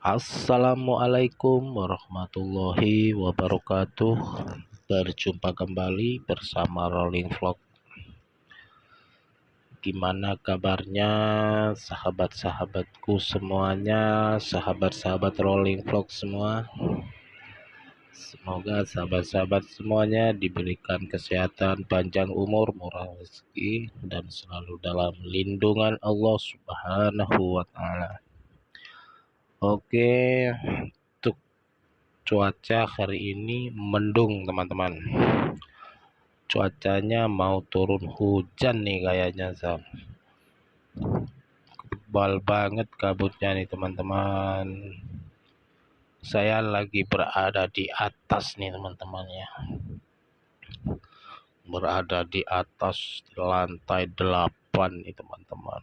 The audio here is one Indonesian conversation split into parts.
Assalamualaikum warahmatullahi wabarakatuh. Berjumpa kembali bersama Rolling Vlog. Gimana kabarnya sahabat-sahabatku semuanya, sahabat-sahabat Rolling Vlog semua? Semoga sahabat-sahabat semuanya diberikan kesehatan, panjang umur, murah rezeki, dan selalu dalam lindungan Allah Subhanahu wa Ta'ala. Oke, untuk cuaca hari ini mendung teman-teman. Cuacanya mau turun hujan nih kayaknya, tebal banget kabutnya nih teman-teman. Saya lagi berada di atas nih teman-teman ya. Berada di atas lantai 8 nih teman-teman.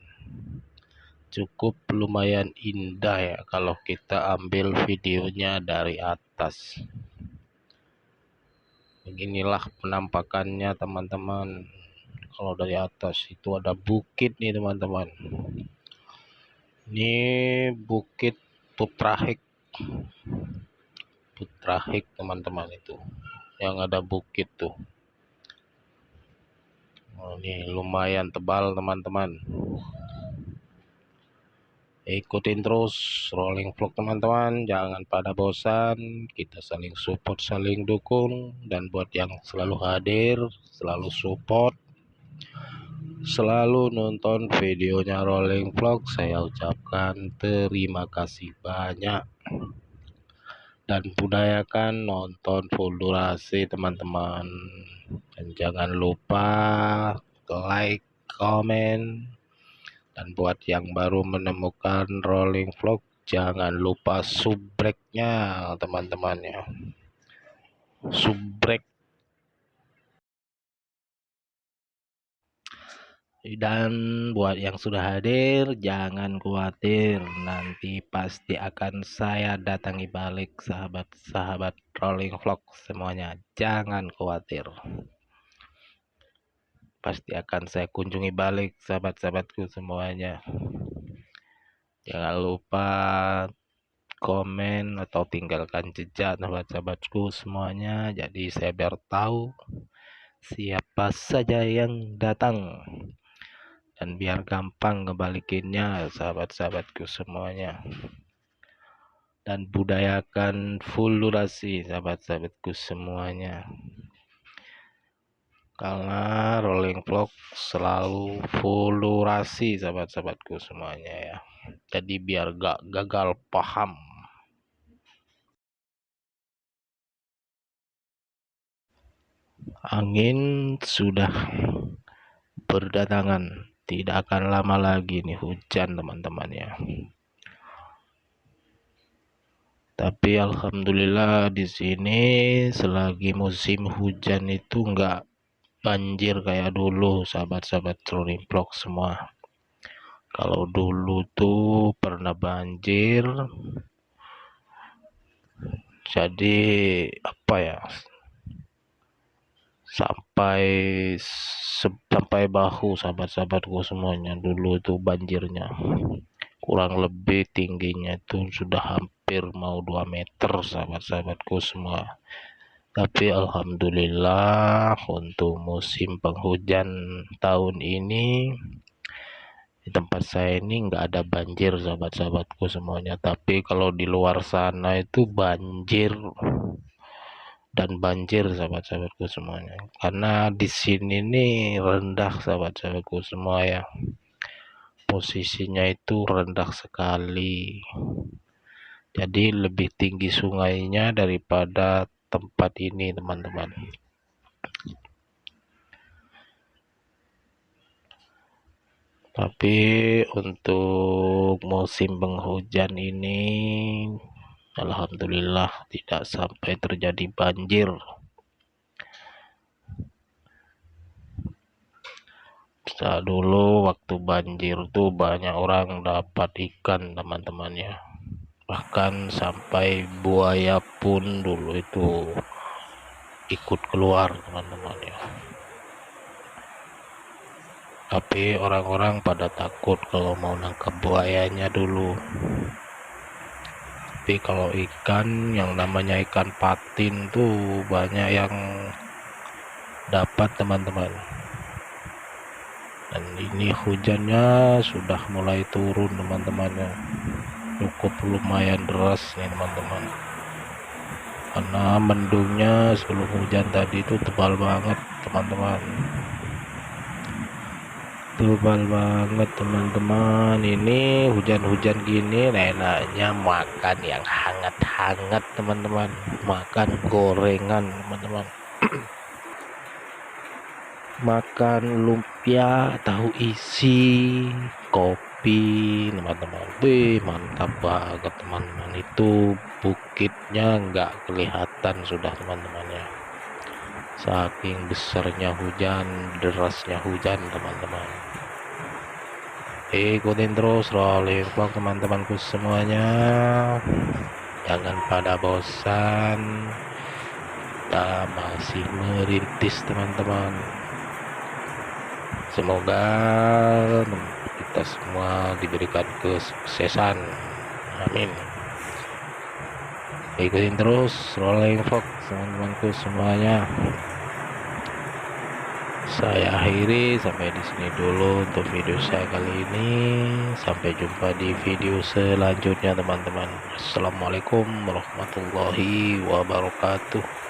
Cukup lumayan indah ya kalau kita ambil videonya dari atas. Beginilah penampakannya teman-teman. Kalau dari atas itu ada bukit nih teman-teman. Ini bukit Putrahik. Putrahik teman-teman, itu yang ada bukit tuh. Ini lumayan tebal teman-teman. Ikutin terus Rolling Vlog teman-teman, jangan pada bosan, kita saling support, saling dukung. Dan buat yang selalu hadir, selalu support, selalu nonton videonya Rolling Vlog, saya ucapkan terima kasih banyak. Dan budayakan nonton full durasi teman-teman. Dan jangan lupa like, komen. Dan buat yang baru menemukan Rolling Vlog, jangan lupa subrek-nya teman-teman ya. Subrek. Dan buat yang sudah hadir, jangan khawatir, nanti pasti akan saya datangi balik sahabat-sahabat Rolling Vlog semuanya. Jangan khawatir, pasti akan saya kunjungi balik sahabat-sahabatku semuanya. Jangan lupa komen atau tinggalkan jejak sahabat-sahabatku semuanya, jadi saya biar tahu siapa saja yang datang, dan biar gampang ngebalikinnya sahabat-sahabatku semuanya. Dan budayakan full durasi sahabat-sahabatku semuanya, karena Rolling Vlog selalu full durasi sahabat-sahabatku semuanya ya. Jadi biar gak gagal paham. Angin sudah berdatangan, tidak akan lama lagi nih hujan teman-teman ya. Tapi alhamdulillah di sini selagi musim hujan itu enggak banjir kayak dulu sahabat-sahabat Rolling Vlog semua. Kalau dulu tuh pernah banjir, jadi apa ya, sampai bahu sahabat-sahabatku semuanya. Dulu itu banjirnya kurang lebih tingginya itu sudah hampir mau 2 meter sahabat-sahabatku semua. Tapi alhamdulillah untuk musim penghujan tahun ini di tempat saya ini nggak ada banjir sahabat-sahabatku semuanya. Tapi kalau di luar sana itu banjir dan banjir sahabat-sahabatku semuanya. Karena di sini nih rendah sahabat-sahabatku semua ya. Posisinya itu rendah sekali. Jadi lebih tinggi sungainya daripada tempat ini teman-teman. Tapi untuk musim penghujan ini alhamdulillah tidak sampai terjadi banjir. Saat dulu waktu banjir tuh banyak orang dapat ikan teman-teman ya. Bahkan sampai buaya pun dulu itu ikut keluar teman-teman ya. Tapi orang-orang pada takut kalau mau nangkap buayanya dulu. Tapi kalau ikan yang namanya ikan patin tuh banyak yang dapat teman-teman. Dan ini hujannya sudah mulai turun teman-teman ya, cukup lumayan deras nih teman-teman, karena mendungnya sebelum hujan tadi itu tebal banget teman-teman, tebal banget teman-teman. Ini hujan-hujan gini enaknya makan yang hangat-hangat teman-teman, makan gorengan teman-teman. Makan lumpia, tahu isi, kopi teman-teman. Mantap banget teman-teman. Itu bukitnya nggak kelihatan sudah teman-teman ya, saking besarnya hujan, derasnya hujan teman-teman. Ikutin terus rolling vlog teman-temanku semuanya, jangan pada bosan, kita masih merintis teman-teman. Semoga kita semua diberikan kesuksesan, amin. Ikutin terus rolling vlog teman-temanku semuanya. Saya akhiri sampai di sini dulu untuk video saya kali ini. Sampai jumpa di video selanjutnya teman-teman. Assalamualaikum warahmatullahi wabarakatuh.